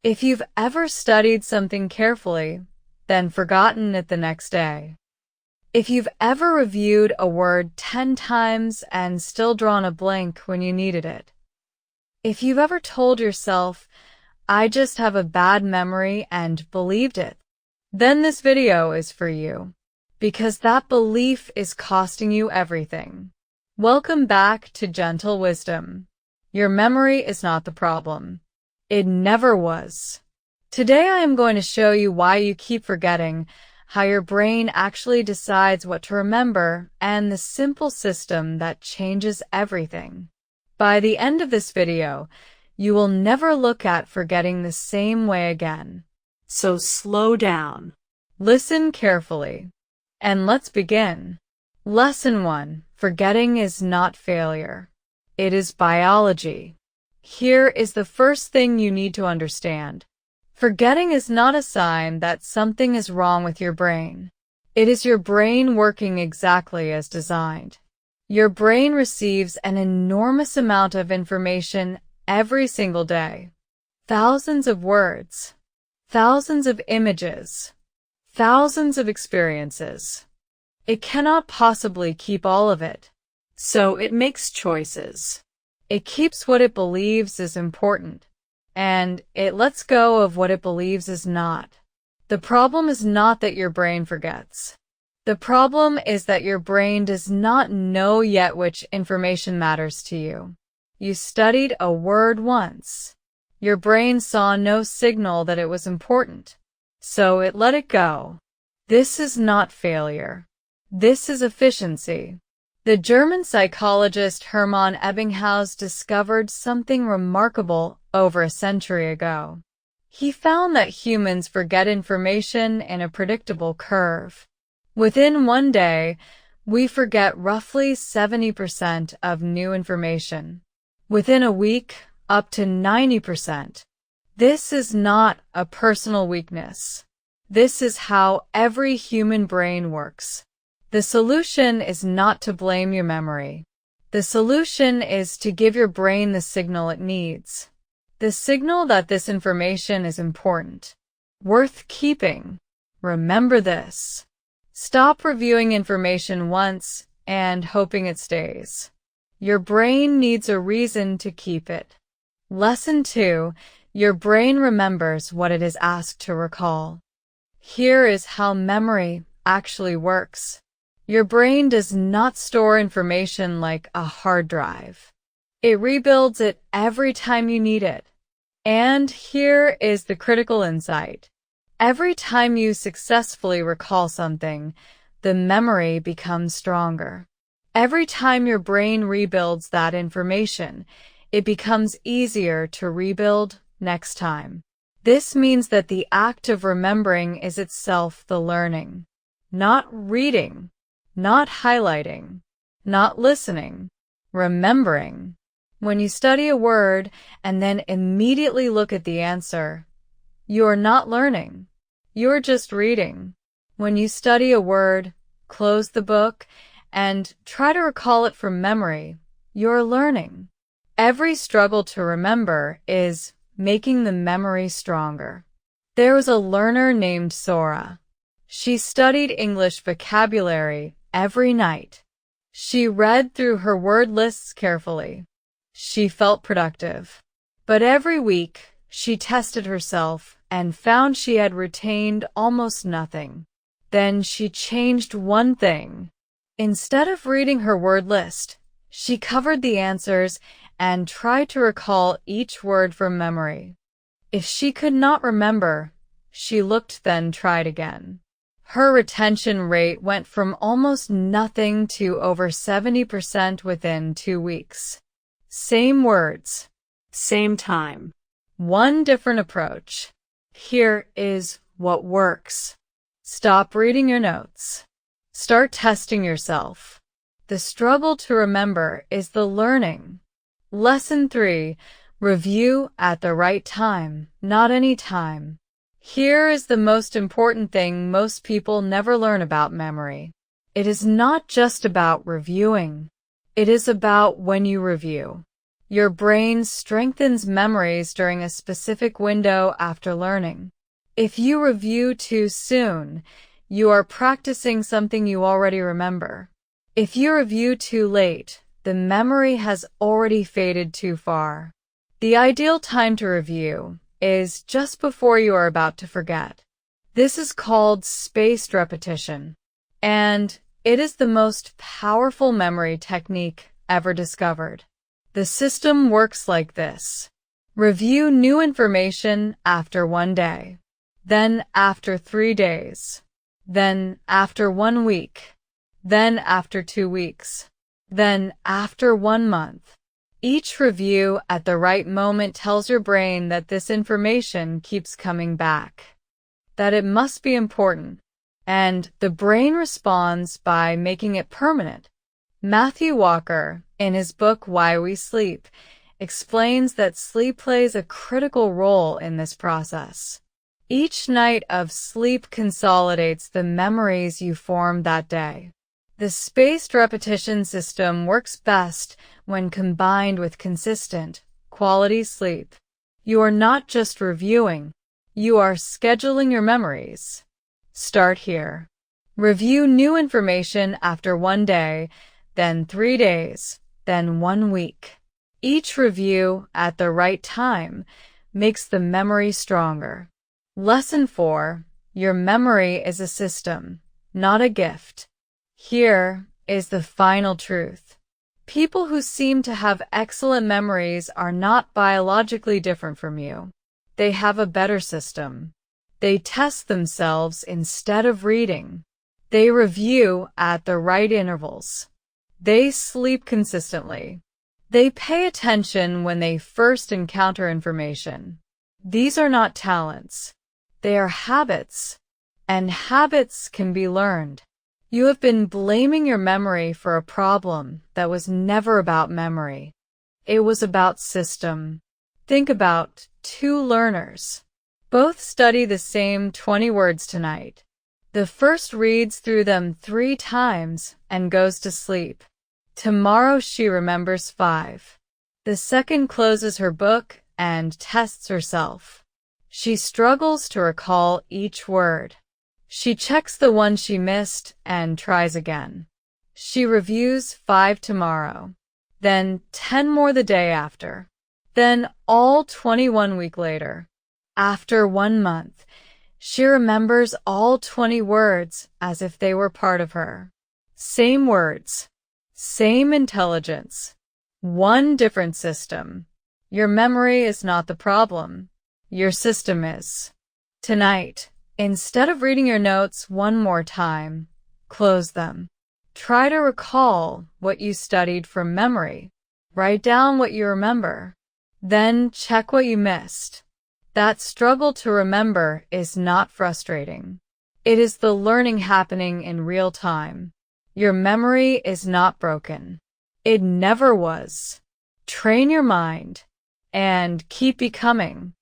If you've ever studied something carefully, then forgotten it the next day. If you've ever reviewed a word 10 times and still drawn a blank when you needed it. If you've ever told yourself, I just have a bad memory and believed it, then this video is for you, because that belief is costing you everything. Welcome back to Gentle Wisdom. Your memory is not the problem. It never was. Today I am going to show you why you keep forgetting, how your brain actually decides what to remember, and the simple system that changes everything. By the end of this video, you will never look at forgetting the same way again. So slow down. Listen carefully. And let's begin. Lesson 1. Forgetting is not failure. It is biology. Here is the first thing you need to understand. Forgetting is not a sign that something is wrong with your brain. It is your brain working exactly as designed. Your brain receives an enormous amount of information every single day. Thousands of words, thousands of images, thousands of experiences. It cannot possibly keep all of it, so it makes choices. It keeps what it believes is important, and it lets go of what it believes is not. The problem is not that your brain forgets. The problem is that your brain does not know yet which information matters to you. You studied a word once. Your brain saw no signal that it was important, so it let it go. This is not failure. This is efficiency. The German psychologist Hermann Ebbinghaus discovered something remarkable over a century ago. He found that humans forget information in a predictable curve. Within one day, we forget roughly 70% of new information. Within a week, up to 90%. This is not a personal weakness. This is how every human brain works. The solution is not to blame your memory. The solution is to give your brain the signal it needs. The signal that this information is important, worth keeping. Remember this. Stop reviewing information once and hoping it stays. Your brain needs a reason to keep it. Lesson 2. Your brain remembers what it is asked to recall. Here is how memory actually works. Your brain does not store information like a hard drive. It rebuilds it every time you need it. And here is the critical insight. Every time you successfully recall something, the memory becomes stronger. Every time your brain rebuilds that information, it becomes easier to rebuild next time. This means that the act of remembering is itself the learning. Not reading. Not highlighting, not listening, remembering. When you study a word and then immediately look at the answer, you are not learning. You're just reading. When you study a word, close the book, and try to recall it from memory, you're learning. Every struggle to remember is making the memory stronger. There was a learner named Sora. She studied English vocabulary every night. She read through her word lists carefully. She felt productive. But every week, she tested herself and found she had retained almost nothing. Then she changed one thing. Instead of reading her word list, she covered the answers and tried to recall each word from memory. If she could not remember, she looked then tried again. Her retention rate went from almost nothing to over 70% within 2 weeks. Same words, same time. One different approach. Here is what works. Stop reading your notes. Start testing yourself. The struggle to remember is the learning. Lesson 3. Review at the right time, not any time. Here is the most important thing most people never learn about memory. It is not just about reviewing. It is about when you review. Your brain strengthens memories during a specific window after learning. If you review too soon, you are practicing something you already remember. If you review too late, the memory has already faded too far. The ideal time to review is just before you are about to forget. This is called spaced repetition, and it is the most powerful memory technique ever discovered. The system works like this. Review new information after 1 day, then after 3 days, then after 1 week, then after 2 weeks, then after 1 month. Each review at the right moment tells your brain that this information keeps coming back, that it must be important, and the brain responds by making it permanent. Matthew Walker, in his book Why We Sleep, explains that sleep plays a critical role in this process. Each night of sleep consolidates the memories you formed that day. The spaced repetition system works best when combined with consistent, quality sleep. You are not just reviewing, you are scheduling your memories. Start here. Review new information after 1 day, then 3 days, then 1 week. Each review at the right time makes the memory stronger. Lesson 4. Your memory is a system, not a gift. Here is the final truth. People who seem to have excellent memories are not biologically different from you. They have a better system. They test themselves instead of reading. They review at the right intervals. They sleep consistently. They pay attention when they first encounter information. These are not talents. They are habits, and habits can be learned. You have been blaming your memory for a problem that was never about memory. It was about system. Think about 2 learners. Both study the same 20 words tonight. The first reads through them 3 times and goes to sleep. Tomorrow she remembers 5. The second closes her book and tests herself. She struggles to recall each word. She checks the one she missed and tries again. She reviews 5 tomorrow, then 10 more the day after, then all 21 weeks later. After 1 month, she remembers all 20 words as if they were part of her. Same words, same intelligence, 1 different system. Your memory is not the problem. Your system is. Tonight, instead of reading your notes 1 more time, close them. Try to recall what you studied from memory. Write down what you remember. Then check what you missed. That struggle to remember is not frustrating. It is the learning happening in real time. Your memory is not broken. It never was. Train your mind and keep becoming.